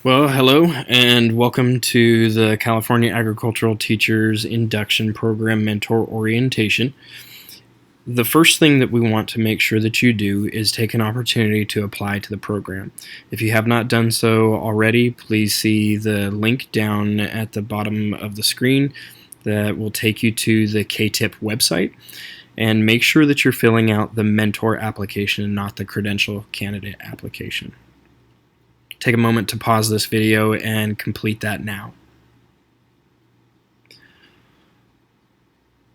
Well, hello and welcome to the California Agricultural Teachers Induction Program Mentor Orientation. The first thing that we want to make sure that you do is take an opportunity to apply to the program. If you have not done so already, please see the link down at the bottom of the screen that will take you to the CATIP website, and make sure that you're filling out the mentor application and not the credential candidate application. Take a moment to pause this video and complete that now.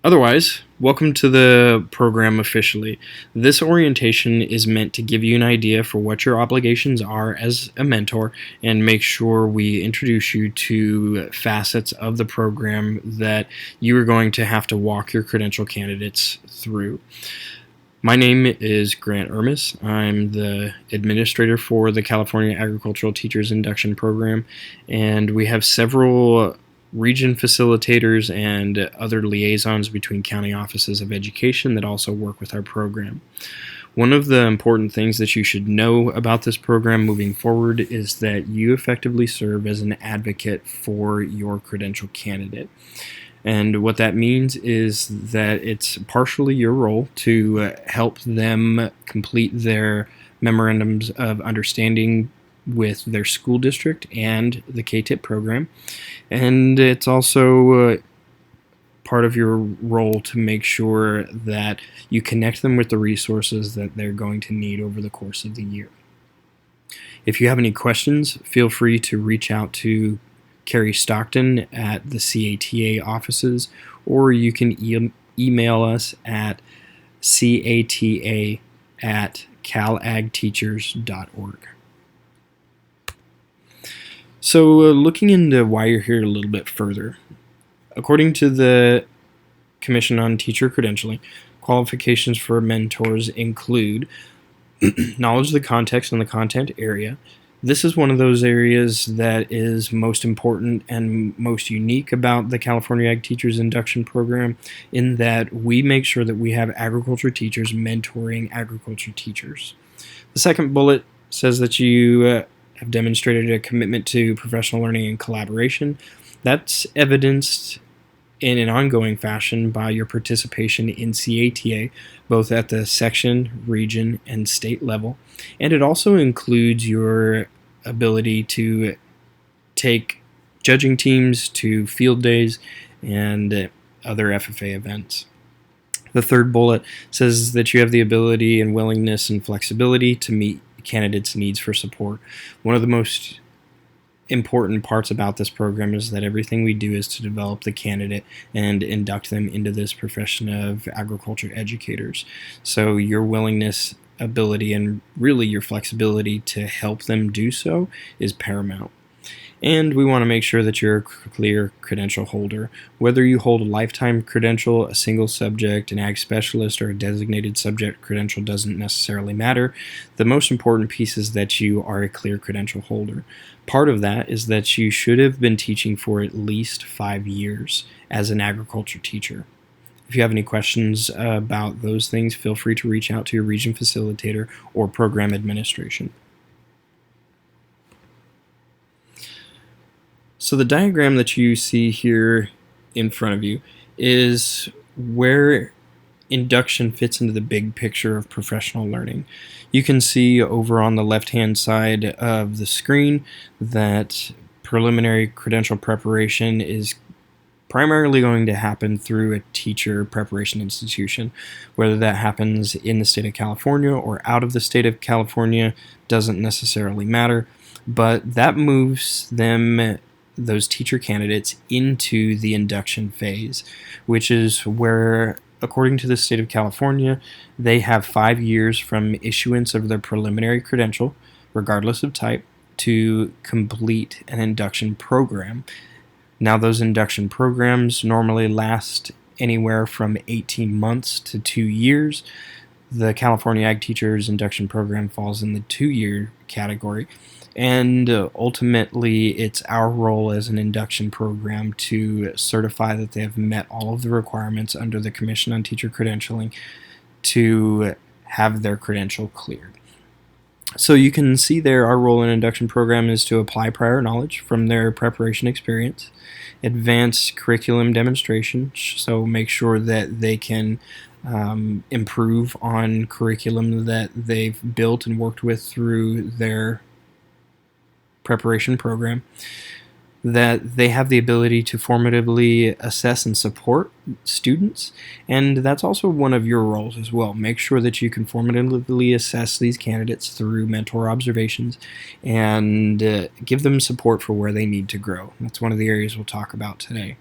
Otherwise, welcome to the program officially. This orientation is meant to give you an idea for what your obligations are as a mentor and make sure we introduce you to facets of the program that you are going to have to walk your credential candidates through. My name is Grant Ermis. I'm the administrator for the California Agricultural Teachers Induction Program, and we have several region facilitators and other liaisons between county offices of education that also work with our program. One of the important things that you should know about this program moving forward is that you effectively serve as an advocate for your credential candidate. And what that means is that it's partially your role to help them complete their memorandums of understanding with their school district and the CATIP program. And it's also part of your role to make sure that you connect them with the resources that they're going to need over the course of the year. If you have any questions, feel free to reach out to Carrie Stockton at the CATA offices, or you can email us at cata@calagteachers.org. So looking into why you're here a little bit further, according to the Commission on Teacher Credentialing, qualifications for mentors include knowledge of the context and the content area. This is one of those areas that is most important and most unique about the California Ag Teachers Induction Program, in that we make sure that we have agriculture teachers mentoring agriculture teachers. The second bullet says that you have demonstrated a commitment to professional learning and collaboration. That's evidenced in an ongoing fashion by your participation in CATA, both at the section, region, and state level. And it also includes your ability to take judging teams to field days and other FFA events. The third bullet says that you have the ability and willingness and flexibility to meet candidates' needs for support. One of the most important parts about this program is that everything we do is to develop the candidate and induct them into this profession of agriculture educators. So your willingness, ability, and really your flexibility to help them do so is paramount. And we want to make sure that you're a clear credential holder. Whether you hold a lifetime credential, a single subject, an ag specialist, or a designated subject credential doesn't necessarily matter. The most important piece is that you are a clear credential holder. Part of that is that you should have been teaching for at least 5 years as an agriculture teacher. If you have any questions about those things, feel free to reach out to your region facilitator or program administration. So the diagram that you see here in front of you is where induction fits into the big picture of professional learning. You can see over on the left-hand side of the screen that preliminary credential preparation is primarily going to happen through a teacher preparation institution. Whether that happens in the state of California or out of the state of California doesn't necessarily matter, but that moves them, those teacher candidates, into the induction phase, which is where, according to the state of California, they have 5 years from issuance of their preliminary credential, regardless of type, to complete an induction program. Now, those induction programs normally last anywhere from 18 months to 2 years. The California Ag Teachers Induction Program falls in the 2-year category. And ultimately, it's our role as an induction program to certify that they have met all of the requirements under the Commission on Teacher Credentialing to have their credential cleared. So you can see there our role in induction program is to apply prior knowledge from their preparation experience, advance curriculum demonstration, so make sure that they can improve on curriculum that they've built and worked with through their preparation program, that they have the ability to formatively assess and support students, and that's also one of your roles as well. Make sure that you can formatively assess these candidates through mentor observations and give them support for where they need to grow. That's one of the areas we'll talk about today.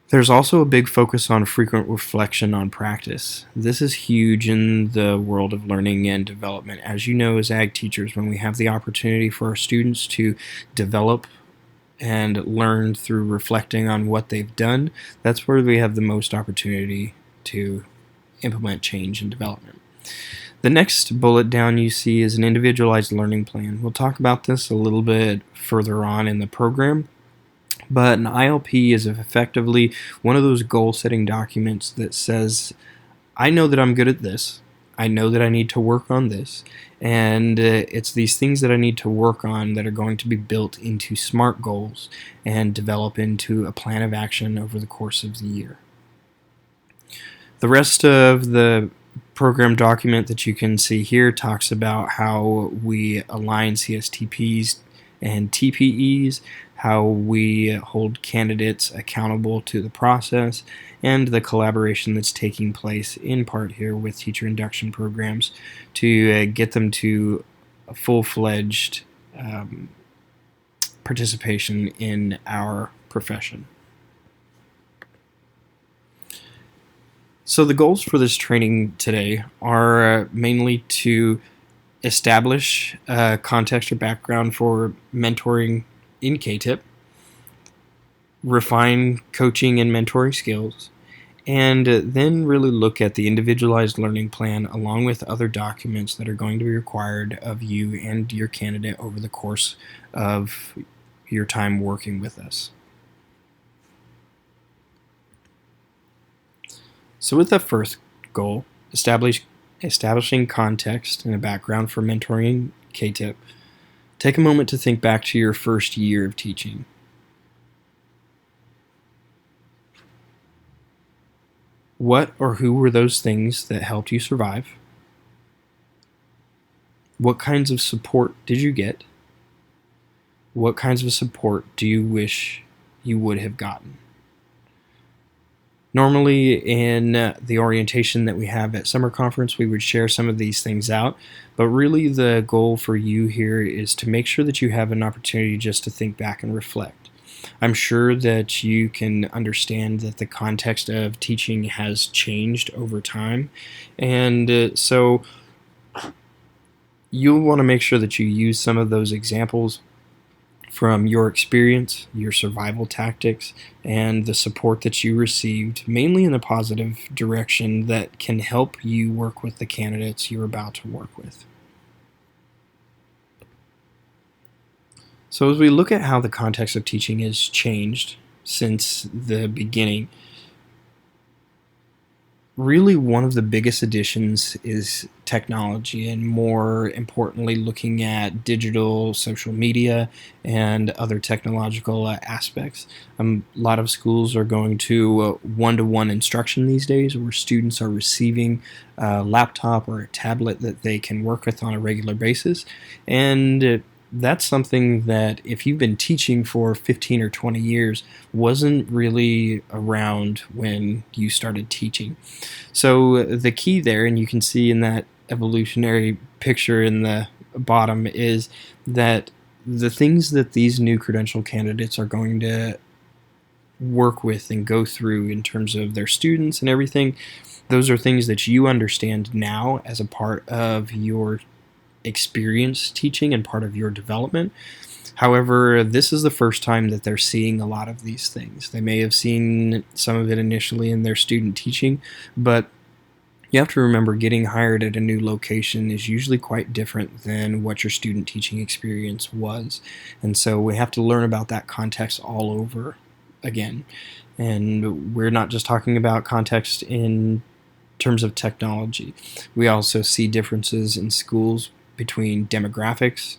There's also a big focus on frequent reflection on practice. This is huge in the world of learning and development. As you know, as ag teachers, when we have the opportunity for our students to develop and learn through reflecting on what they've done, that's where we have the most opportunity to implement change and development. The next bullet down you see is an individualized learning plan. We'll talk about this a little bit further on in the program. But an ILP is effectively one of those goal-setting documents that says, I know that I'm good at this, I know that I need to work on this, and it's these things that I need to work on that are going to be built into SMART goals and develop into a plan of action over the course of the year. The rest of the program document that you can see here talks about how we align CSTPs and TPEs, how we hold candidates accountable to the process, and the collaboration that's taking place in part here with teacher induction programs to get them to a full-fledged participation in our profession. So the goals for this training today are mainly to establish context or background for mentoring in CATIP, refine coaching and mentoring skills, and then really look at the individualized learning plan along with other documents that are going to be required of you and your candidate over the course of your time working with us. So with the first goal, establishing context and a background for mentoring CATIP, take a moment to think back to your first year of teaching. What or who were those things that helped you survive? What kinds of support did you get? What kinds of support do you wish you would have gotten? Normally in the orientation that we have at summer conference, we would share some of these things out, but really the goal for you here is to make sure that you have an opportunity just to think back and reflect. I'm sure that you can understand that the context of teaching has changed over time, and so you'll want to make sure that you use some of those examples from your experience, your survival tactics, and the support that you received, mainly in a positive direction that can help you work with the candidates you're about to work with. So as we look at how the context of teaching has changed since the beginning, really one of the biggest additions is technology, and more importantly looking at digital social media and other technological aspects. A lot of schools are going to one-to-one instruction these days, where students are receiving a laptop or a tablet that they can work with on a regular basis, and that's something that if you've been teaching for 15 or 20 years wasn't really around when you started teaching. So the key there, and you can see in that evolutionary picture in the bottom, is that the things that these new credential candidates are going to work with and go through in terms of their students and everything, those are things that you understand now as a part of your experience teaching and part of your development. However, this is the first time that they're seeing a lot of these things. They may have seen some of it initially in their student teaching, but you have to remember getting hired at a new location is usually quite different than what your student teaching experience was. And so we have to learn about that context all over again. And we're not just talking about context in terms of technology. We also see differences in schools between demographics,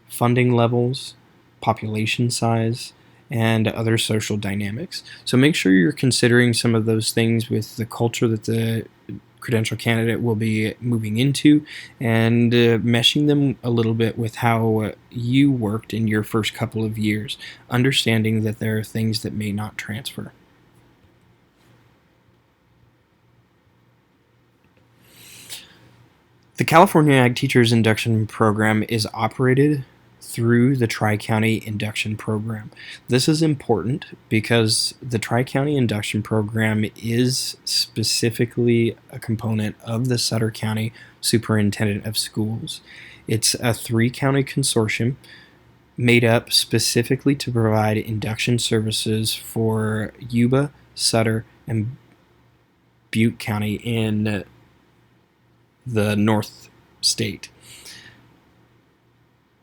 funding levels, population size, and other social dynamics. So make sure you're considering some of those things with the culture that the credential candidate will be moving into, and meshing them a little bit with how you worked in your first couple of years, understanding that there are things that may not transfer. The California Ag Teachers Induction Program is operated through the Tri-County Induction Program. This is important because the Tri-County Induction Program is specifically a component of the Sutter County Superintendent of Schools. It's a 3-county consortium made up specifically to provide induction services for Yuba, Sutter, and Butte County in the North State.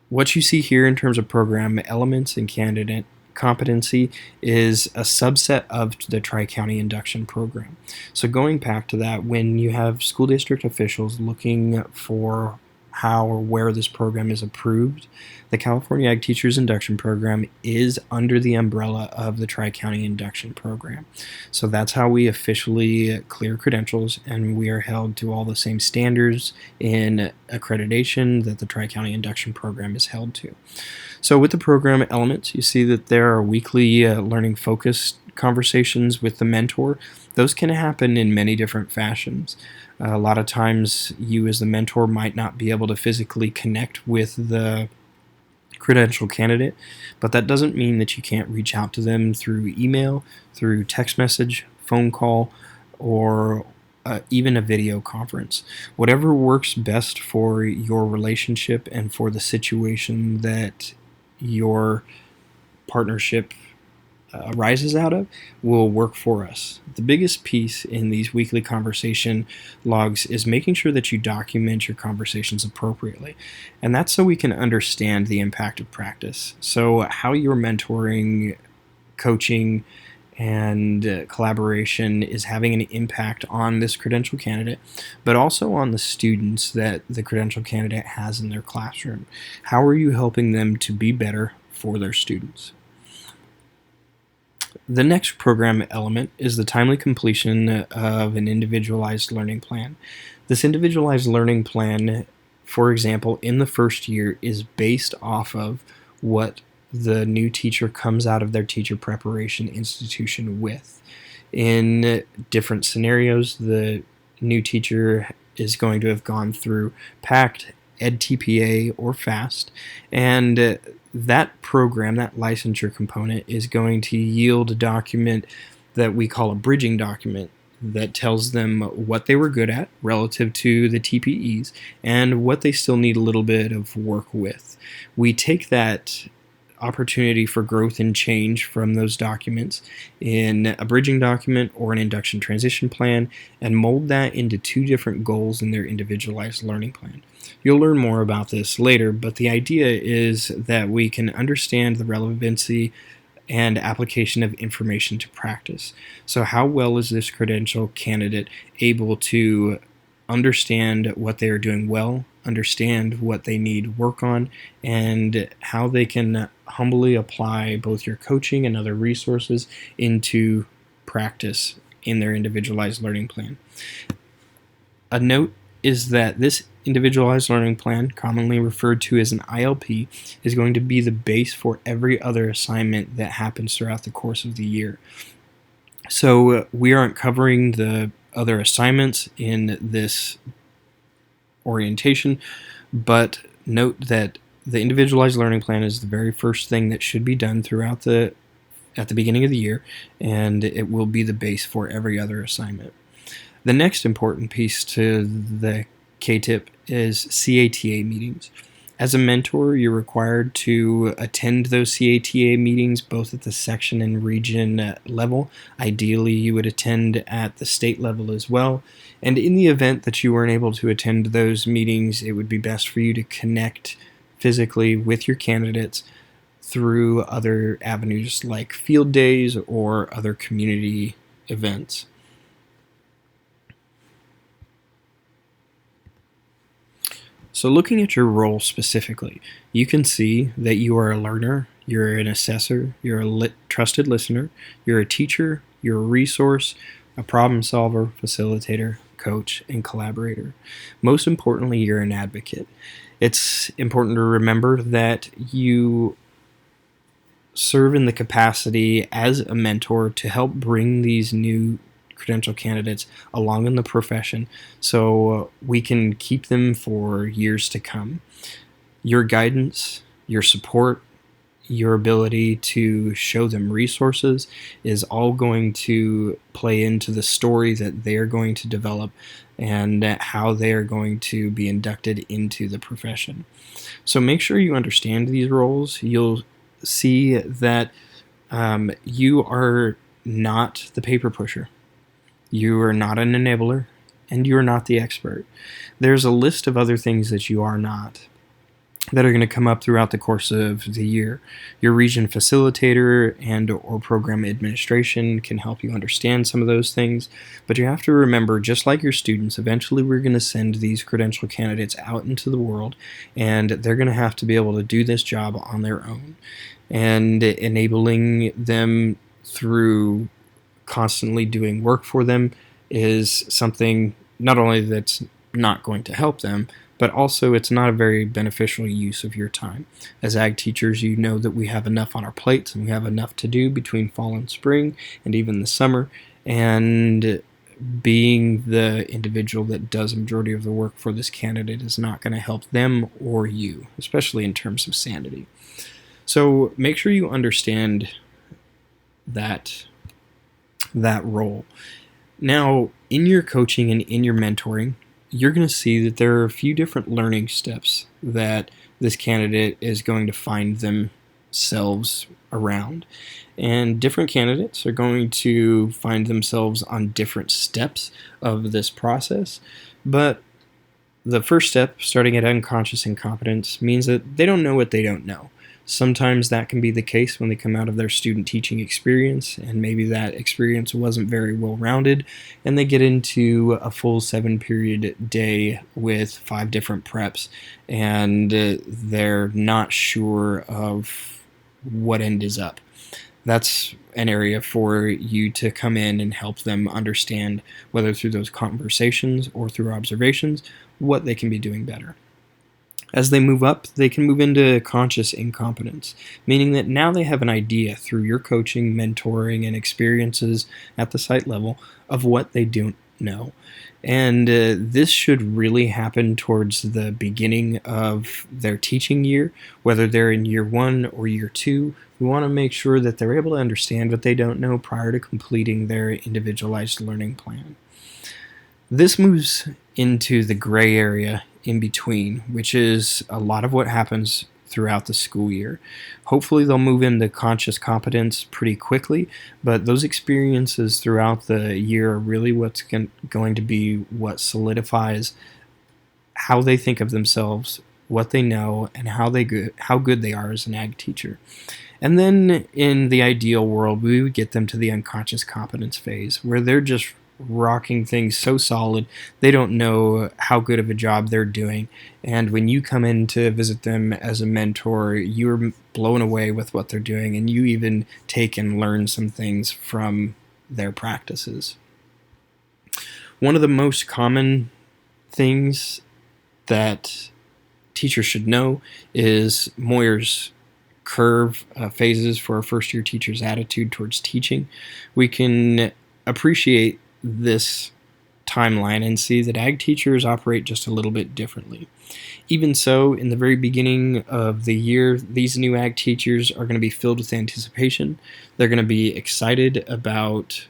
What you see here in terms of program elements and candidate competency is a subset of the Tri-County Induction Program. So going back to that, when you have school district officials looking for how or where this program is approved, the California Ag Teachers Induction Program is under the umbrella of the Tri-County Induction Program. So that's how we officially clear credentials, and we are held to all the same standards in accreditation that the Tri-County Induction Program is held to. So with the program elements, you see that there are weekly learning focused conversations with the mentor. Those can happen in many different fashions. A lot of times you as the mentor might not be able to physically connect with the credential candidate, but that doesn't mean that you can't reach out to them through email, through text message, phone call, or even a video conference. Whatever works best for your relationship and for the situation that your partnership arises out of will work for us. The biggest piece in these weekly conversation logs is making sure that you document your conversations appropriately. And that's so we can understand the impact of practice. So how you're mentoring, coaching, and collaboration is having an impact on this credential candidate, but also on the students that the credential candidate has in their classroom. How are you helping them to be better for their students? The next program element is the timely completion of an individualized learning plan. This individualized learning plan, for example, in the first year is based off of what the new teacher comes out of their teacher preparation institution with. In different scenarios, the new teacher is going to have gone through PACT, EdTPA, or FAST, and that program, that licensure component, is going to yield a document that we call a bridging document that tells them what they were good at relative to the TPEs and what they still need a little bit of work with. We take that opportunity for growth and change from those documents in a bridging document or an induction transition plan and mold that into 2 different goals in their individualized learning plan. You'll learn more about this later, but the idea is that we can understand the relevancy and application of information to practice. So how well is this credential candidate able to understand what they are doing well, understand what they need work on, and how they can humbly apply both your coaching and other resources into practice in their individualized learning plan. A note is that this individualized learning plan, commonly referred to as an ILP, is going to be the base for every other assignment that happens throughout the course of the year. So we aren't covering the other assignments in this orientation, but note that the individualized learning plan is the very first thing that should be done throughout at the beginning of the year, and it will be the base for every other assignment. The next important piece to the CATIP is CATA meetings. As a mentor, you're required to attend those CATA meetings both at the section and region level. Ideally, you would attend at the state level as well. And in the event that you weren't able to attend those meetings, it would be best for you to connect physically with your candidates through other avenues like field days or other community events. So looking at your role specifically, you can see that you are a learner, you're an assessor, you're a trusted listener, you're a teacher, you're a resource, a problem solver, facilitator, coach, and collaborator. Most importantly, you're an advocate. It's important to remember that you serve in the capacity as a mentor to help bring these new credential candidates along in the profession so we can keep them for years to come. Your guidance, your support, your ability to show them resources is all going to play into the story that they're going to develop and how they are going to be inducted into the profession. So make sure you understand these roles. You'll see that you are not the paper pusher. You are not an enabler, and you are not the expert. There's a list of other things that you are not that are going to come up throughout the course of the year. Your region facilitator and or program administration can help you understand some of those things, but you have to remember, just like your students, eventually we're going to send these credential candidates out into the world, and they're going to have to be able to do this job on their own. And enabling them through constantly doing work for them is something not only that's not going to help them, but also it's not a very beneficial use of your time. As ag teachers, you know that we have enough on our plates and we have enough to do between fall and spring and even the summer, and being the individual that does a majority of the work for this candidate is not going to help them or you, especially in terms of sanity. So make sure you understand that role. Now, in your coaching and in your mentoring, you're going to see that there are a few different learning steps that this candidate is going to find themselves around. And different candidates are going to find themselves on different steps of this process. But the first step, starting at unconscious incompetence, means that they don't know what they don't know. Sometimes that can be the case when they come out of their student teaching experience, and maybe that experience wasn't very well rounded, and they get into a full 7-period day with 5 different preps, and they're not sure of what end is up. That's an area for you to come in and help them understand, whether through those conversations or through observations, what they can be doing better. As they move up, they can move into conscious incompetence, meaning that now they have an idea through your coaching, mentoring, and experiences at the site level of what they don't know. And this should really happen towards the beginning of their teaching year, whether they're in year 1 or year 2. We want to make sure that they're able to understand what they don't know prior to completing their individualized learning plan. This moves into the gray area in between, which is a lot of what happens throughout the school year. Hopefully they'll move into conscious competence pretty quickly, but those experiences throughout the year are really what's going to be what solidifies how they think of themselves, what they know, and how good they are as an ag teacher. And then in the ideal world, we would get them to the unconscious competence phase, where they're just rocking things so solid they don't know how good of a job they're doing, and when you come in to visit them as a mentor, you're blown away with what they're doing, and you even take and learn some things from their practices. One of the most common things that teachers should know is Moyer's curve phases for a first-year teacher's attitude towards teaching. We can appreciate this timeline and see that ag teachers operate just a little bit differently. Even so, in the very beginning of the year, these new ag teachers are going to be filled with anticipation. They're going to be excited about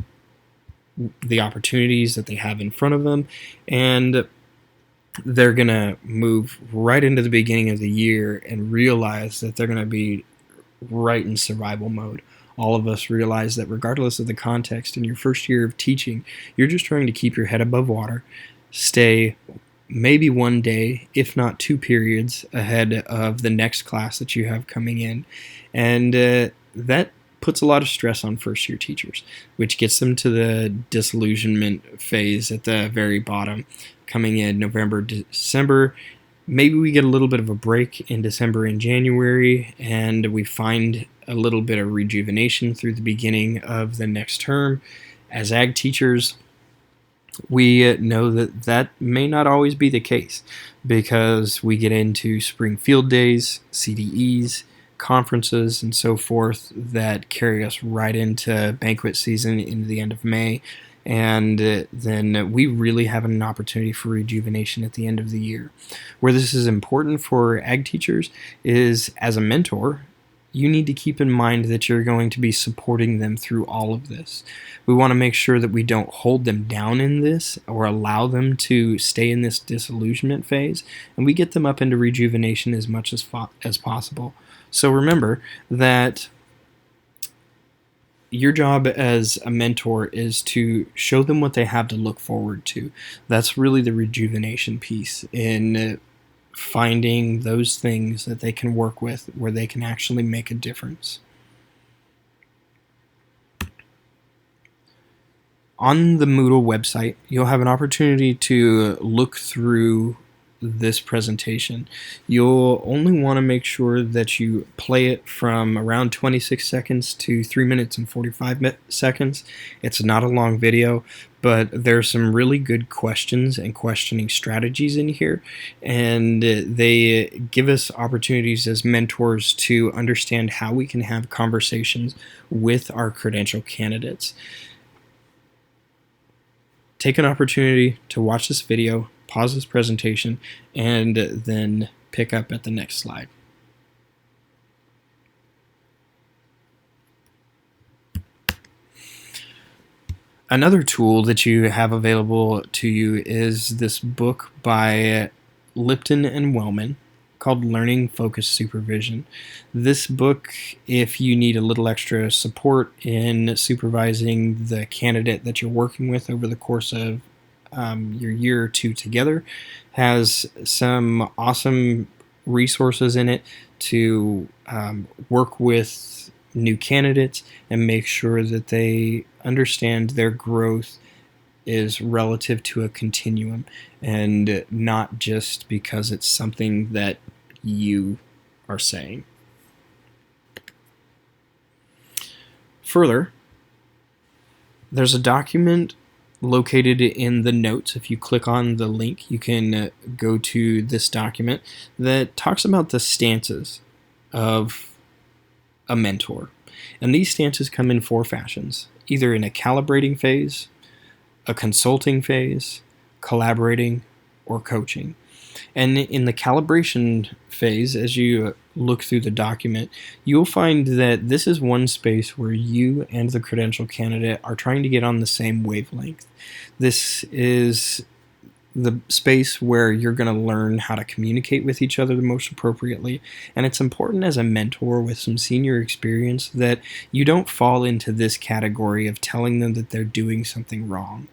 the opportunities that they have in front of them, and they're going to move right into the beginning of the year and realize that they're going to be right in survival mode. All of us realize that regardless of the context, in your first year of teaching, you're just trying to keep your head above water, stay maybe one day, if not 2 periods, ahead of the next class that you have coming in. And that puts a lot of stress on first-year teachers, which gets them to the disillusionment phase at the very bottom, coming in November, December. Maybe we get a little bit of a break in December and January, and we find a little bit of rejuvenation through the beginning of the next term. As ag teachers, we know that that may not always be the case, because we get into spring field days, CDEs, conferences, and so forth that carry us right into banquet season into the end of May. And then we really have an opportunity for rejuvenation at the end of the year. Where this is important for ag teachers is, as a mentor, you need to keep in mind that you're going to be supporting them through all of this. We want to make sure that we don't hold them down in this or allow them to stay in this disillusionment phase, and we get them up into rejuvenation as much as possible. So remember that your job as a mentor is to show them what they have to look forward to. That's really the rejuvenation piece in finding those things that they can work with where they can actually make a difference. On the Moodle website, you'll have an opportunity to look through this presentation. You'll only want to make sure that you play it from around 26 seconds to 3 minutes and 45 seconds. It's not a long video, but there's some really good questions and questioning strategies in here, and they give us opportunities as mentors to understand how we can have conversations with our credential candidates. Take an opportunity to watch this video, pause this presentation, and then pick up at the next slide. Another tool that you have available to you is this book by Lipton and Wellman called Learning Focused Supervision. This book, if you need a little extra support in supervising the candidate that you're working with over the course of your year or two together, has some awesome resources in it to work with new candidates and make sure that they understand their growth is relative to a continuum and not just because it's something that you are saying. Further, there's a document located in the notes. If you click on the link, you can go to this document that talks about the stances of a mentor. And these stances come in 4 fashions, either in a calibrating phase, a consulting phase, collaborating, or coaching. And in the calibration phase, as you look through the document, you'll find that this is one space where you and the credential candidate are trying to get on the same wavelength. This is the space where you're going to learn how to communicate with each other the most appropriately. And it's important as a mentor with some senior experience that you don't fall into this category of telling them that they're doing something wrong.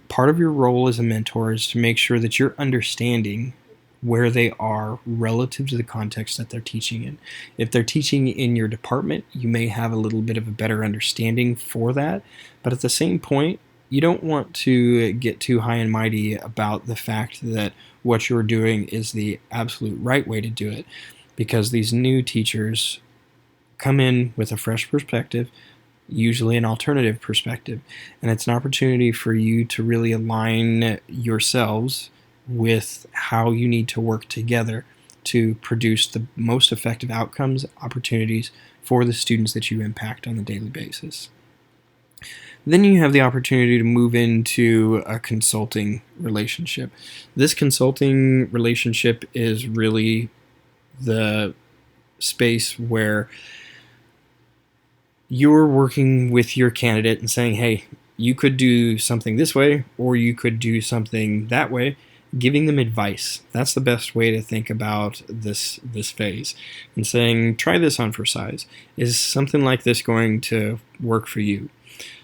Part of your role as a mentor is to make sure that you're understanding where they are relative to the context that they're teaching in. If they're teaching in your department, you may have a little bit of a better understanding for that, but at the same point, you don't want to get too high and mighty about the fact that what you're doing is the absolute right way to do it, because these new teachers come in with a fresh perspective, usually an alternative perspective, and it's an opportunity for you to really align yourselves with how you need to work together to produce the most effective outcomes, opportunities for the students that you impact on a daily basis. Then you have the opportunity to move into a consulting relationship. This consulting relationship is really the space where you're working with your candidate and saying, hey, you could do something this way or you could do something that way, giving them advice. That's the best way to think about this phase, and saying, try this on for size. Is something like this going to work for you?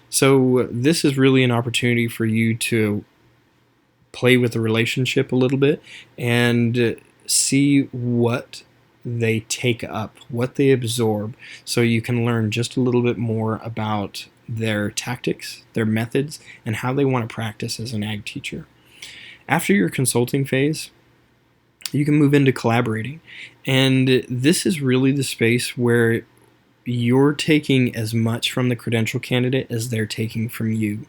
So this is really an opportunity for you to play with the relationship a little bit and see what they take up, what they absorb, so you can learn just a little bit more about their tactics, their methods, and how they want to practice as an ag teacher. After your consulting phase, You can move into collaborating. And this is really the space where you're taking as much from the credential candidate as they're taking from you.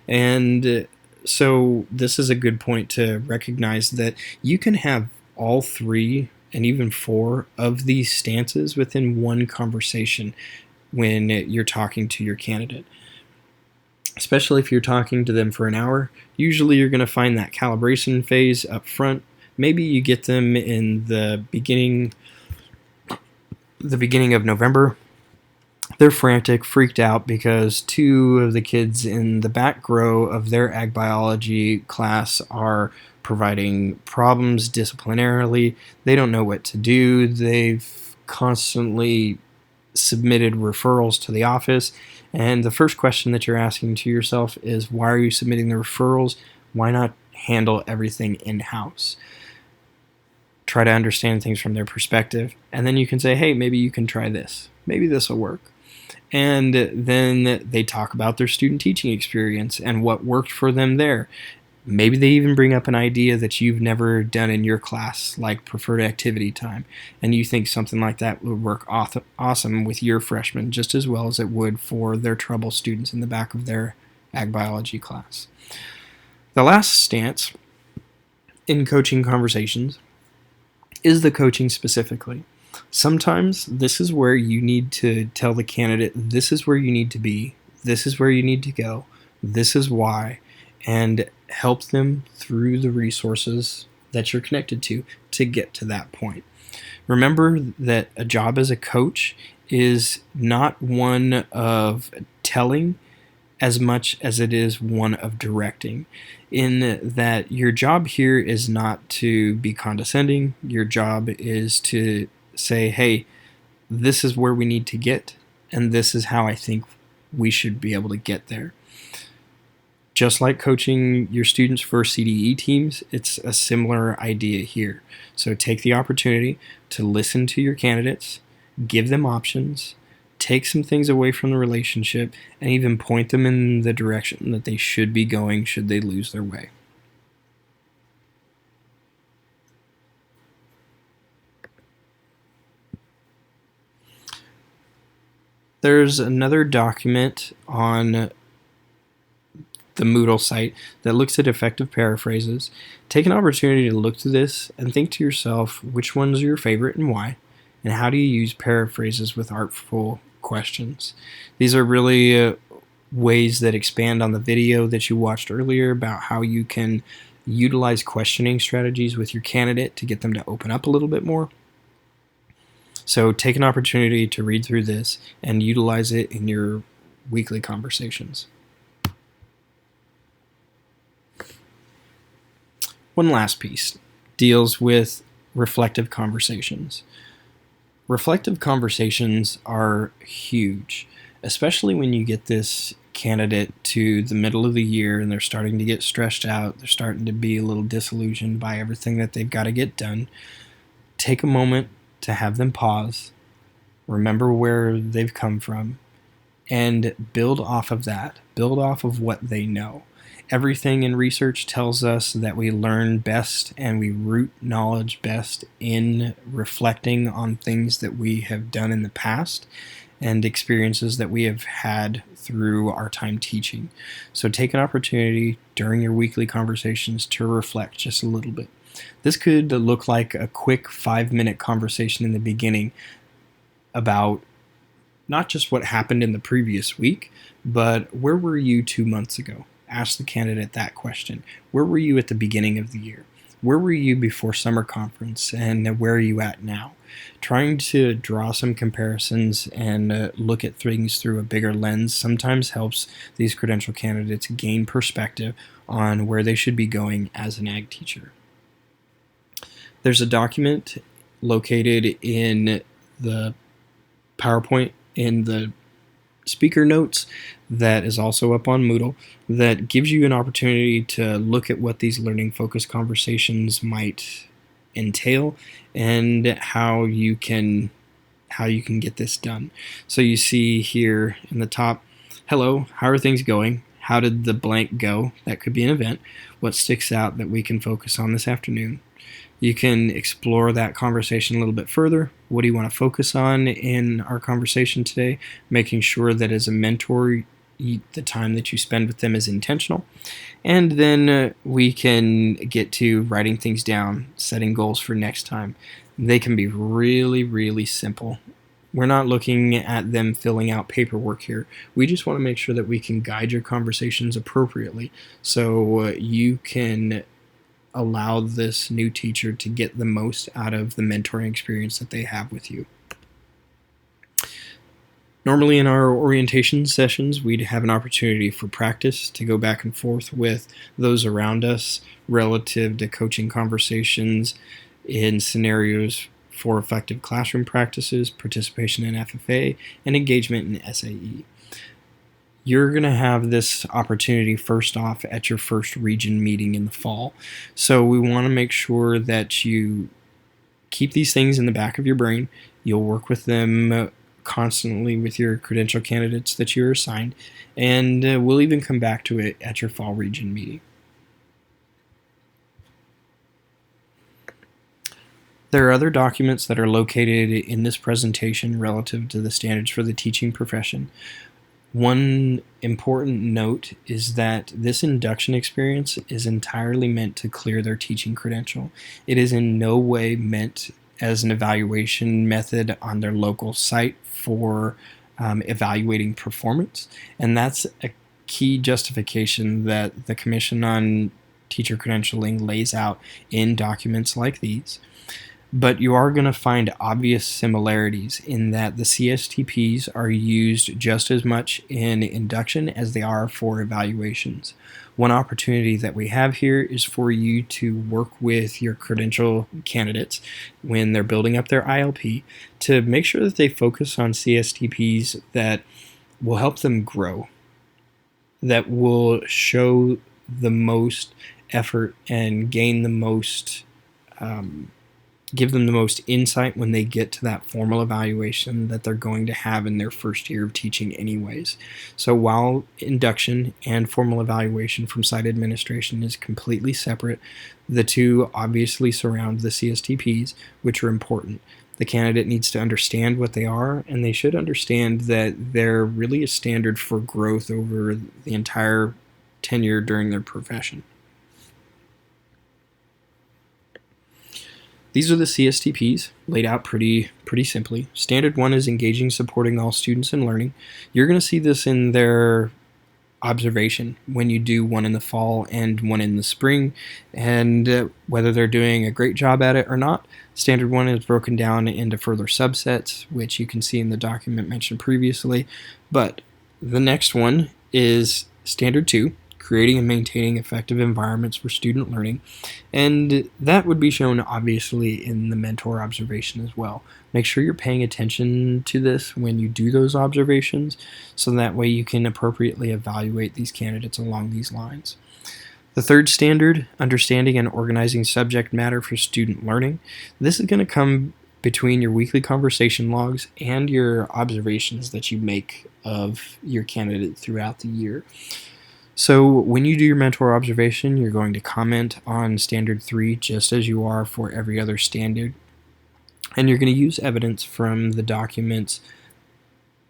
And so this is a good point to recognize that you can have all three and even four of these stances within one conversation when you're talking to your candidate. Especially if you're talking to them for an hour, usually you're going to find that calibration phase up front. Maybe you get them in the beginning of November. They're frantic, freaked out because two of the kids in the back row of their ag biology class are providing problems disciplinarily. They don't know what to do. They've constantly submitted referrals to the office. And the first question that you're asking to yourself is, why are you submitting the referrals? Why not handle everything in-house? Try to understand things from their perspective. And then you can say, hey, maybe you can try this. Maybe this will work. And then they talk about their student teaching experience and what worked for them there. Maybe they even bring up an idea that you've never done in your class, like preferred activity time, and you think something like that would work awesome with your freshmen just as well as it would for their trouble students in the back of their ag biology class. The last stance in coaching conversations is the coaching specifically. Sometimes this is where you need to tell the candidate, this is where you need to be, this is where you need to go, this is why, and help them through the resources that you're connected to get to that point. Remember that a job as a coach is not one of telling as much as it is one of directing, in that your job here is not to be condescending. Your job is to say, hey, this is where we need to get, and this is how I think we should be able to get there. Just like coaching your students for CDE teams, it's a similar idea here. So take the opportunity to listen to your candidates, give them options, take some things away from the relationship, and even point them in the direction that they should be going should they lose their way. There's another document on the Moodle site that looks at effective paraphrases. Take an opportunity to look through this and think to yourself which ones are your favorite and why, and how do you use paraphrases with artful questions. These are really ways that expand on the video that you watched earlier about how you can utilize questioning strategies with your candidate to get them to open up a little bit more. So take an opportunity to read through this and utilize it in your weekly conversations. One last piece deals with reflective conversations. Reflective conversations are huge, especially when you get this candidate to the middle of the year and they're starting to get stressed out, they're starting to be a little disillusioned by everything that they've got to get done. Take a moment to have them pause, remember where they've come from, and build off of that. Build off of what they know. Everything in research tells us that we learn best and we root knowledge best in reflecting on things that we have done in the past and experiences that we have had through our time teaching. So take an opportunity during your weekly conversations to reflect just a little bit. This could look like a quick 5-minute conversation in the beginning about not just what happened in the previous week, but where were you 2 months ago? Ask the candidate that question. Where were you at the beginning of the year? Where were you before summer conference, and where are you at now? Trying to draw some comparisons and look at things through a bigger lens sometimes helps these credential candidates gain perspective on where they should be going as an ag teacher. There's a document located in the PowerPoint in the speaker notes that is also up on Moodle that gives you an opportunity to look at what these learning focused conversations might entail and how you can get this done. So you see here in the top, hello, how are things going? How did the blank go? That could be an event. What sticks out that we can focus on this afternoon? You can explore that conversation a little bit further. What do you want to focus on in our conversation today? Making sure that as a mentor, the time that you spend with them is intentional. And then we can get to writing things down, setting goals for next time. They can be really, really simple. We're not looking at them filling out paperwork here. We just want to make sure that we can guide your conversations appropriately so you can allow this new teacher to get the most out of the mentoring experience that they have with you. Normally in our orientation sessions, we'd have an opportunity for practice to go back and forth with those around us relative to coaching conversations in scenarios for effective classroom practices, participation in FFA, and engagement in SAE. You're going to have this opportunity first off at your first region meeting in the fall. So we want to make sure that you keep these things in the back of your brain. You'll work with them constantly with your credential candidates that you're assigned, and we'll even come back to it at your fall region meeting. There are other documents that are located in this presentation relative to the standards for the teaching profession. One important note is that this induction experience is entirely meant to clear their teaching credential. It is in no way meant as an evaluation method on their local site for evaluating performance, and that's a key justification that the Commission on Teacher Credentialing lays out in documents like these. But you are going to find obvious similarities in that the CSTPs are used just as much in induction as they are for evaluations. One opportunity that we have here is for you to work with your credential candidates when they're building up their ILP to make sure that they focus on CSTPs that will help them grow, that will show the most effort and gain the most give them the most insight when they get to that formal evaluation that they're going to have in their first year of teaching anyways. So while induction and formal evaluation from site administration is completely separate, the two obviously surround the CSTPs, which are important. The candidate needs to understand what they are, and they should understand that they're really a standard for growth over the entire tenure during their profession. These are the CSTPs laid out pretty simply. Standard 1 is engaging, supporting all students in learning. You're going to see this in their observation when you do one in the fall and one in the spring, and whether they're doing a great job at it or not. Standard 1 is broken down into further subsets, which you can see in the document mentioned previously. But the next one is Standard 2, creating and maintaining effective environments for student learning, and that would be shown obviously in the mentor observation as well. Make sure you're paying attention to this when you do those observations, so that way you can appropriately evaluate these candidates along these lines. The third standard, understanding and organizing subject matter for student learning. This is going to come between your weekly conversation logs and your observations that you make of your candidate throughout the year. So when you do your mentor observation, you're going to comment on Standard 3 just as you are for every other standard. And you're going to use evidence from the documents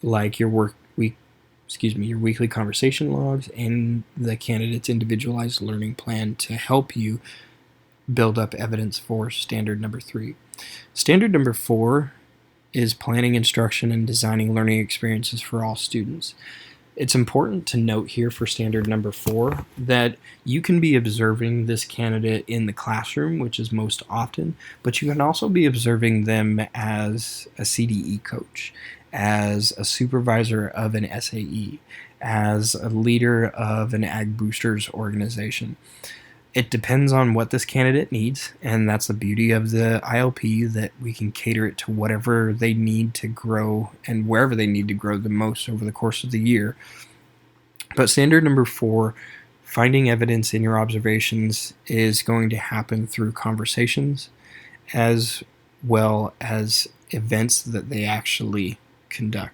like your weekly conversation logs and the candidate's individualized learning plan to help you build up evidence for Standard number 3. Standard number 4 is planning instruction and designing learning experiences for all students. It's important to note here for Standard number 4 that you can be observing this candidate in the classroom, which is most often, but you can also be observing them as a CDE coach, as a supervisor of an SAE, as a leader of an Ag Boosters organization. It depends on what this candidate needs, and that's the beauty of the ILP, that we can cater it to whatever they need to grow and wherever they need to grow the most over the course of the year. But Standard number 4, finding evidence in your observations, is going to happen through conversations as well as events that they actually conduct.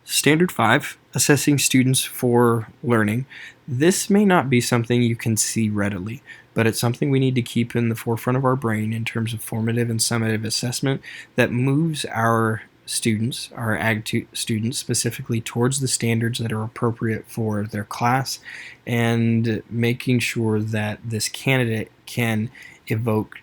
Standard 5, assessing students for learning. This may not be something you can see readily, but it's something we need to keep in the forefront of our brain in terms of formative and summative assessment that moves our students, our students specifically, towards the standards that are appropriate for their class, and making sure that this candidate can evoke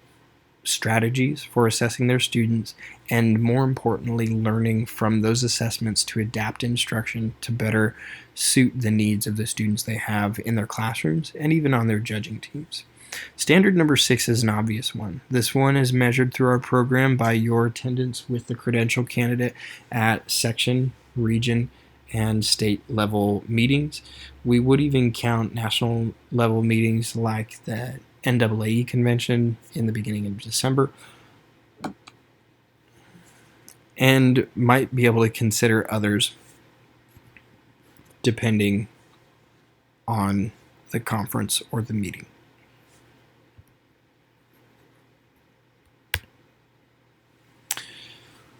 strategies for assessing their students, and more importantly, learning from those assessments to adapt instruction to better suit the needs of the students they have in their classrooms and even on their judging teams. Standard number 6 is an obvious one. This one is measured through our program by your attendance with the credential candidate at section, region, and state level meetings. We would even count national level meetings like the NAAE convention in the beginning of December, and might be able to consider others depending on the conference or the meeting.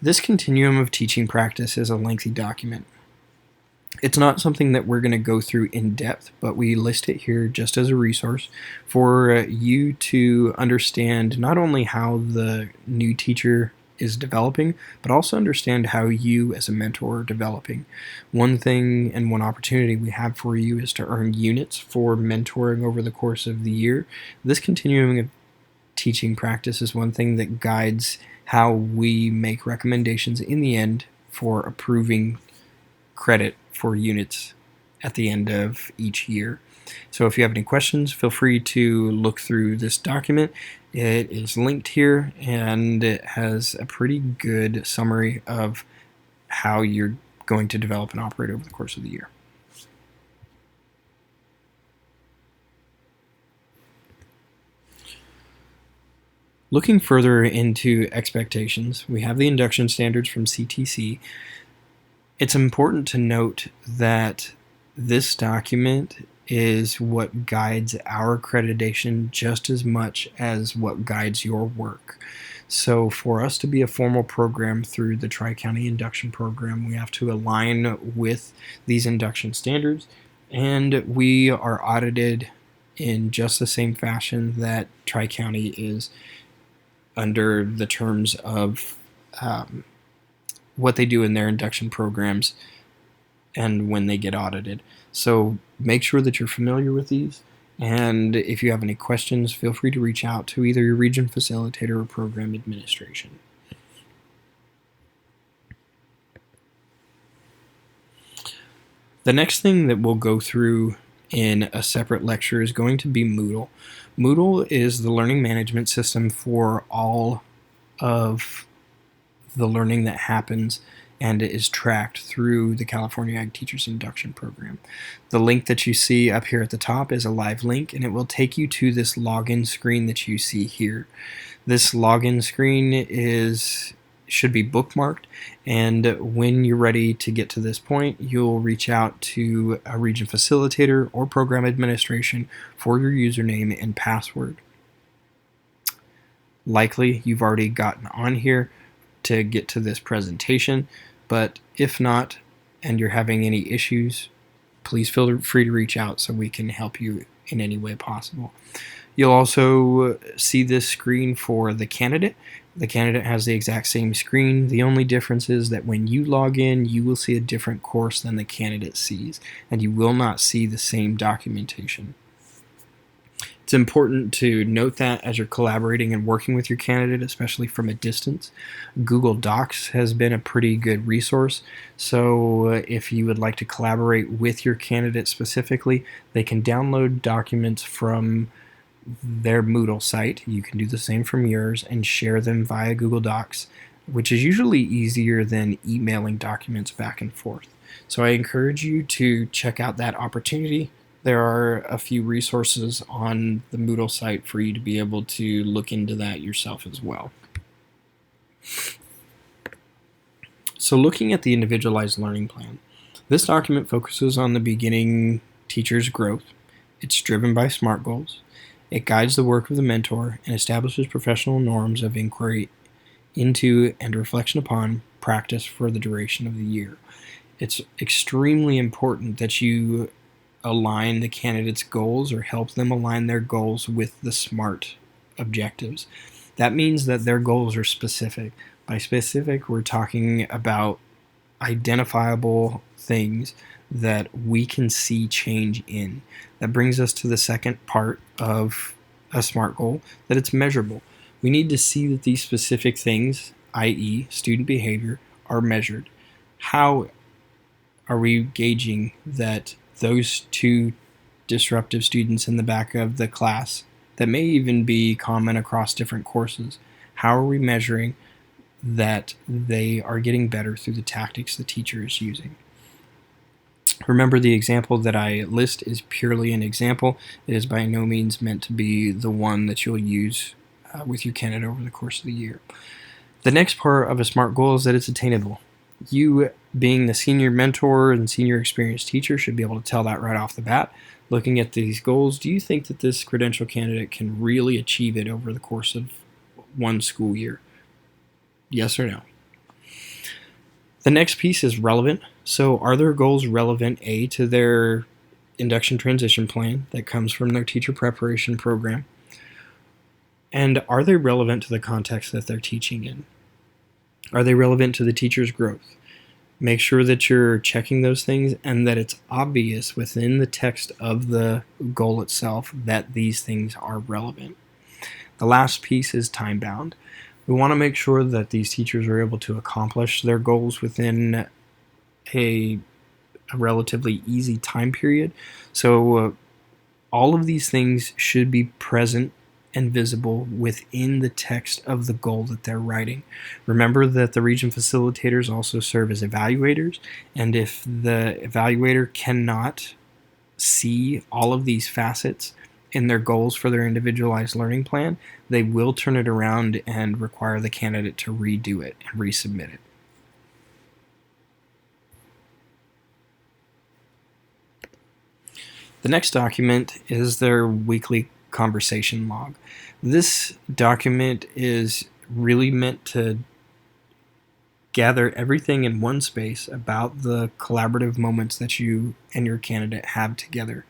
This continuum of teaching practice is a lengthy document. It's not something that we're going to go through in depth, but we list it here just as a resource for you to understand not only how the new teacher is developing, but also understand how you as a mentor are developing. One thing and one opportunity we have for you is to earn units for mentoring over the course of the year. This continuum of teaching practice is one thing that guides how we make recommendations in the end for approving credit for units at the end of each year. So if you have any questions, feel free to look through this document. It is linked here, and it has a pretty good summary of how you're going to develop and operate over the course of the year. Looking further into expectations, we have the induction standards from CTC. It's important to note that this document is what guides our accreditation just as much as what guides your work. So for us to be a formal program through the Tri-County Induction Program, we have to align with these induction standards, and we are audited in just the same fashion that Tri-County is under the terms of what they do in their induction programs and when they get audited. So make sure that you're familiar with these, and if you have any questions, feel free to reach out to either your region facilitator or program administration. The next thing that we'll go through in a separate lecture is going to be Moodle. Moodle is the learning management system for all of the learning that happens and is tracked through the California Ag Teachers Induction Program. The link that you see up here at the top is a live link, and it will take you to this login screen that you see here. This login screen should be bookmarked, and when you're ready to get to this point, you'll reach out to a region facilitator or program administration for your username and password. Likely you've already gotten on here to get to this presentation, but if not, and you're having any issues, please feel free to reach out so we can help you in any way possible. You'll also see this screen for the candidate. The candidate has the exact same screen. The only difference is that when you log in, you will see a different course than the candidate sees, and you will not see the same documentation. It's important to note that as you're collaborating and working with your candidate, especially from a distance. Google Docs has been a pretty good resource. So if you would like to collaborate with your candidate specifically, they can download documents from their Moodle site. You can do the same from yours and share them via Google Docs, which is usually easier than emailing documents back and forth. So I encourage you to check out that opportunity. There are a few resources on the Moodle site for you to be able to look into that yourself as well. So looking at the individualized learning plan, this document focuses on the beginning teacher's growth. It's driven by SMART goals. It guides the work of the mentor and establishes professional norms of inquiry into and reflection upon practice for the duration of the year. It's extremely important that you align the candidate's goals or help them align their goals with the SMART objectives. That means that their goals are specific. By specific, we're talking about identifiable things that we can see change in. That brings us to the second part of a SMART goal, that it's measurable. We need to see that these specific things, i.e., student behavior, are measured. How are we gauging that those two disruptive students in the back of the class, that may even be common across different courses, how are we measuring that they are getting better through the tactics the teacher is using? Remember, the example that I list is purely an example. It is by no means meant to be the one that you'll use with your candidate over the course of the year. The next part of a SMART goal is that it's attainable. You, being the senior mentor and senior experienced teacher, should be able to tell that right off the bat. Looking at these goals, do you think that this credential candidate can really achieve it over the course of one school year? Yes or no? The next piece is relevant. So are their goals relevant, A, to their induction transition plan that comes from their teacher preparation program? And are they relevant to the context that they're teaching in? Are they relevant to the teacher's growth? Make sure that you're checking those things and that it's obvious within the text of the goal itself that these things are relevant. The last piece is time bound. We want to make sure that these teachers are able to accomplish their goals within a relatively easy time period. So all of these things should be present and visible within the text of the goal that they're writing. Remember that the region facilitators also serve as evaluators, and if the evaluator cannot see all of these facets in their goals for their individualized learning plan, they will turn it around and require the candidate to redo it and resubmit it. The next document is their weekly conversation log. This document is really meant to gather everything in one space about the collaborative moments that you and your candidate have together.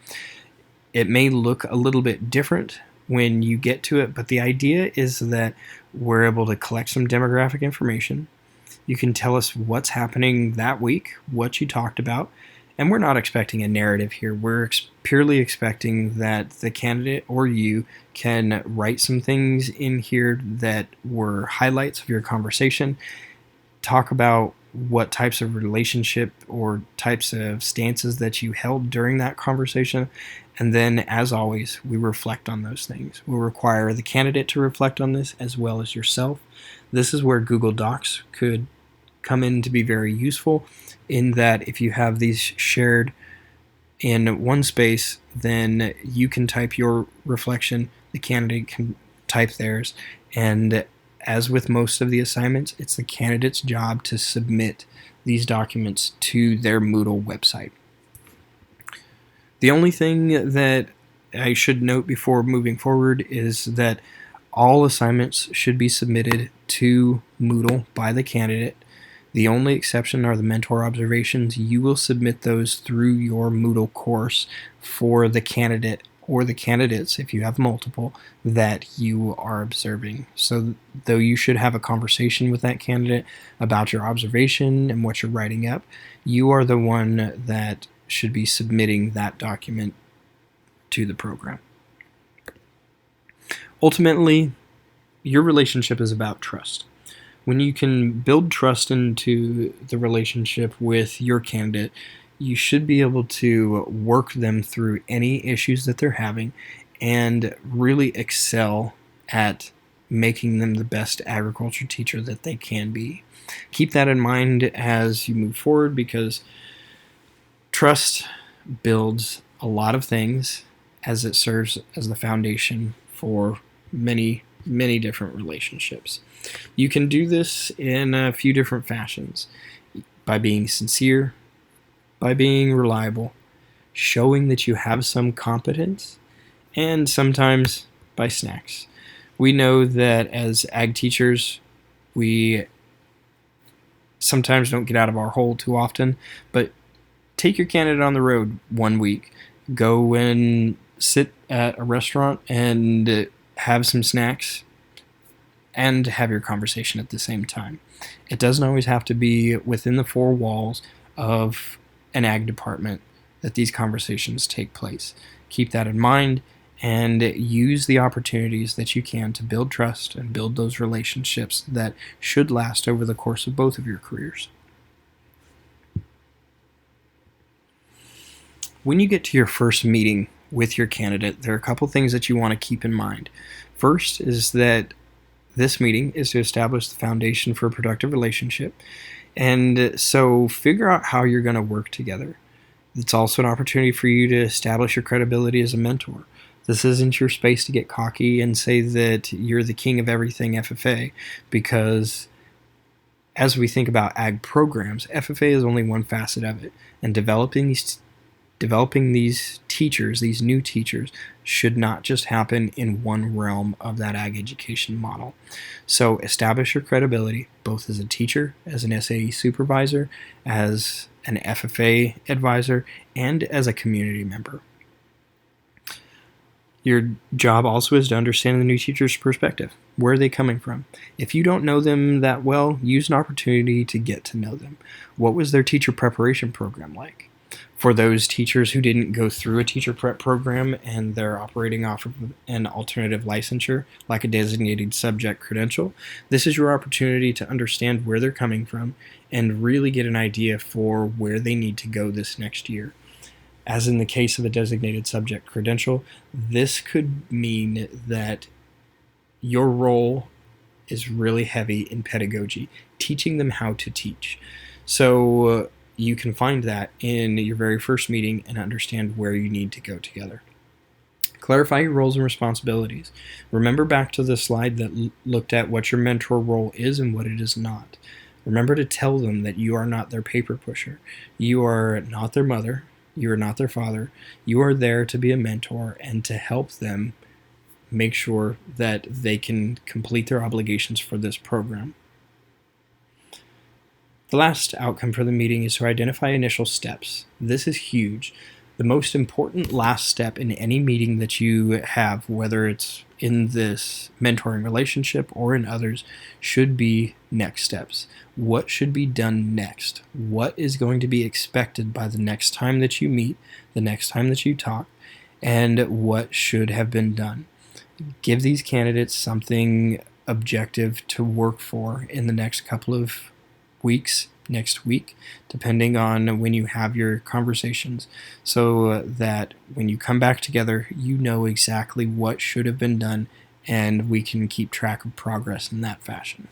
It may look a little bit different when you get to it, but the idea is that we're able to collect some demographic information. You can tell us what's happening that week, what you talked about, and we're not expecting a narrative here. We're purely expecting that the candidate or you can write some things in here that were highlights of your conversation, talk about what types of relationship or types of stances that you held during that conversation, and then, as always, we reflect on those things. We'll require the candidate to reflect on this as well as yourself. This is where Google Docs could come in to be very useful, in that if you have these shared in one space, then you can type your reflection, the candidate can type theirs, and as with most of the assignments, it's the candidate's job to submit these documents to their Moodle website. The only thing that I should note before moving forward is that all assignments should be submitted to Moodle by the candidate. The only exception are the mentor observations. You will submit those through your Moodle course for the candidate or the candidates, if you have multiple, that you are observing. So though you should have a conversation with that candidate about your observation and what you're writing up, you are the one that should be submitting that document to the program. Ultimately, your relationship is about trust. When you can build trust into the relationship with your candidate, you should be able to work them through any issues that they're having and really excel at making them the best agriculture teacher that they can be. Keep that in mind as you move forward, because trust builds a lot of things, as it serves as the foundation for many, many different relationships. You can do this in a few different fashions: by being sincere, by being reliable, showing that you have some competence, and sometimes by snacks. We know that as ag teachers, we sometimes don't get out of our hole too often, but take your candidate on the road one week. Go and sit at a restaurant and have some snacks and have your conversation at the same time. It doesn't always have to be within the four walls of an ag department that these conversations take place. Keep that in mind and use the opportunities that you can to build trust and build those relationships that should last over the course of both of your careers. When you get to your first meeting with your candidate, there are a couple things that you want to keep in mind. First is that this meeting is to establish the foundation for a productive relationship, and so figure out how you're going to work together. It's also an opportunity for you to establish your credibility as a mentor. This isn't your space to get cocky and say that you're the king of everything FFA, because as we think about ag programs, FFA is only one facet of it, and developing these teachers, these new teachers, should not just happen in one realm of that ag education model. So establish your credibility, both as a teacher, as an SAE supervisor, as an FFA advisor, and as a community member. Your job also is to understand the new teacher's perspective. Where are they coming from? If you don't know them that well, use an opportunity to get to know them. What was their teacher preparation program like? For those teachers who didn't go through a teacher prep program and they're operating off of an alternative licensure, like a designated subject credential, this is your opportunity to understand where they're coming from and really get an idea for where they need to go this next year. As in the case of a designated subject credential, this could mean that your role is really heavy in pedagogy, teaching them how to teach. So you can find that in your very first meeting and understand where you need to go together. Clarify your roles and responsibilities. Remember back to the slide that looked at what your mentor role is and what it is not. Remember to tell them that you are not their paper pusher. You are not their mother. You are not their father. You are there to be a mentor and to help them make sure that they can complete their obligations for this program. The last outcome for the meeting is to identify initial steps. This is huge. The most important last step in any meeting that you have, whether it's in this mentoring relationship or in others, should be next steps. What should be done next? What is going to be expected by the next time that you meet, the next time that you talk, and what should have been done? Give these candidates something objective to work for in the next couple of weeks, next week, depending on when you have your conversations, so that when you come back together, you know exactly what should have been done and we can keep track of progress in that fashion.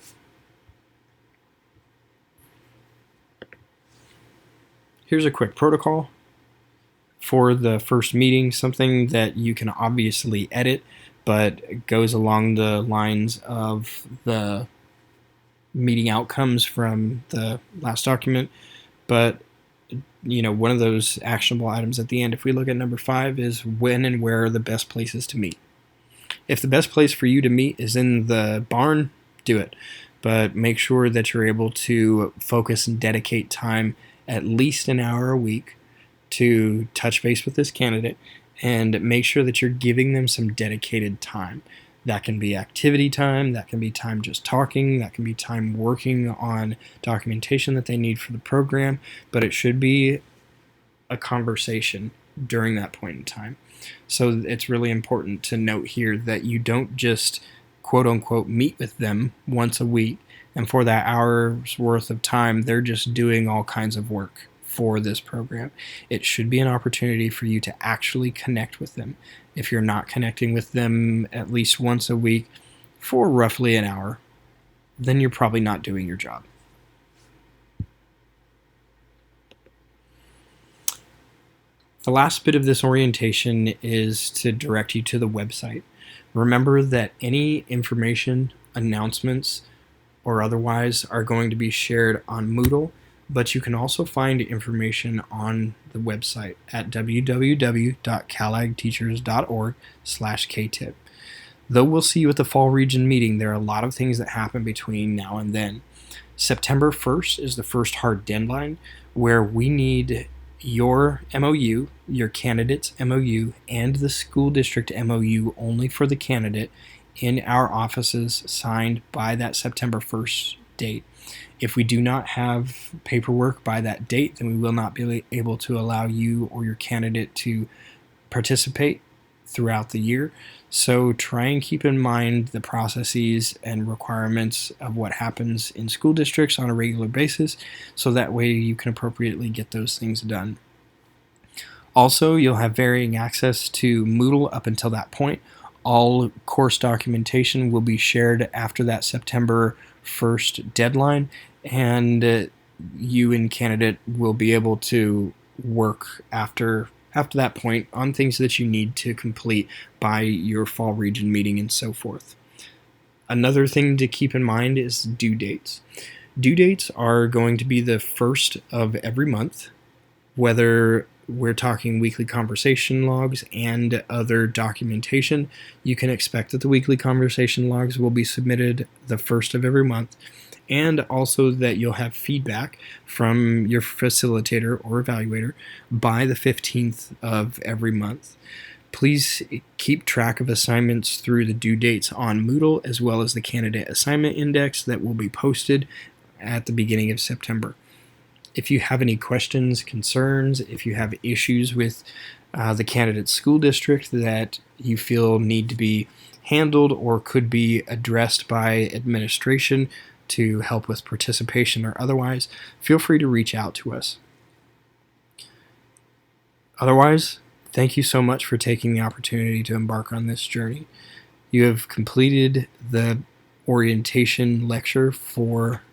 Here's a quick protocol for the first meeting, something that you can obviously edit, but goes along the lines of the meeting outcomes from the last document. But one of those actionable items at the end, if we look at number 5, is when and where are the best places to meet. If the best place for you to meet is in the barn, do it, but make sure that you're able to focus and dedicate time, at least an hour a week, to touch base with this candidate and make sure that you're giving them some dedicated time. That can be activity time, that can be time just talking, that can be time working on documentation that they need for the program, but it should be a conversation during that point in time. So it's really important to note here that you don't just quote-unquote meet with them once a week, and for that hour's worth of time, they're just doing all kinds of work for this program. It should be an opportunity for you to actually connect with them. If you're not connecting with them at least once a week for roughly an hour, then you're probably not doing your job. The last bit of this orientation is to direct you to the website. Remember that any information, announcements, or otherwise are going to be shared on Moodle, but you can also find information on the website at www.calagteachers.org/CATIP. Though we'll see you at the fall region meeting, there are a lot of things that happen between now and then. September 1st is the first hard deadline, where we need your MOU, your candidate's MOU, and the school district MOU only for the candidate in our offices signed by that September 1st date. If we do not have paperwork by that date, then we will not be able to allow you or your candidate to participate throughout the year. So try and keep in mind the processes and requirements of what happens in school districts on a regular basis, so that way you can appropriately get those things done. Also, you'll have varying access to Moodle up until that point. All course documentation will be shared after that September 1st deadline, and you and candidate will be able to work after that point on things that you need to complete by your fall region meeting and so forth. Another thing to keep in mind is due dates. Due dates are going to be the first of every month, whether we're talking weekly conversation logs and other documentation. You can expect that the weekly conversation logs will be submitted the first of every month, and also that you'll have feedback from your facilitator or evaluator by the 15th of every month. Please keep track of assignments through the due dates on Moodle, as well as the candidate assignment index that will be posted at the beginning of September. If you have any questions, concerns, if you have issues with the candidate's school district that you feel need to be handled or could be addressed by administration to help with participation or otherwise, feel free to reach out to us. Otherwise, thank you so much for taking the opportunity to embark on this journey. You have completed the orientation lecture for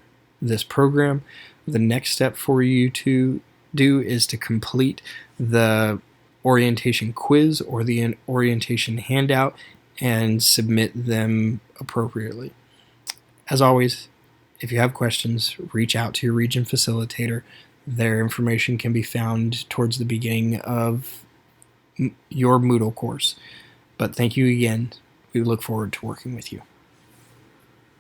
this program. The next step for you to do is to complete the orientation quiz or the orientation handout and submit them appropriately. As always, if you have questions, reach out to your region facilitator. Their information can be found towards the beginning of your Moodle course. But thank you again. We look forward to working with you.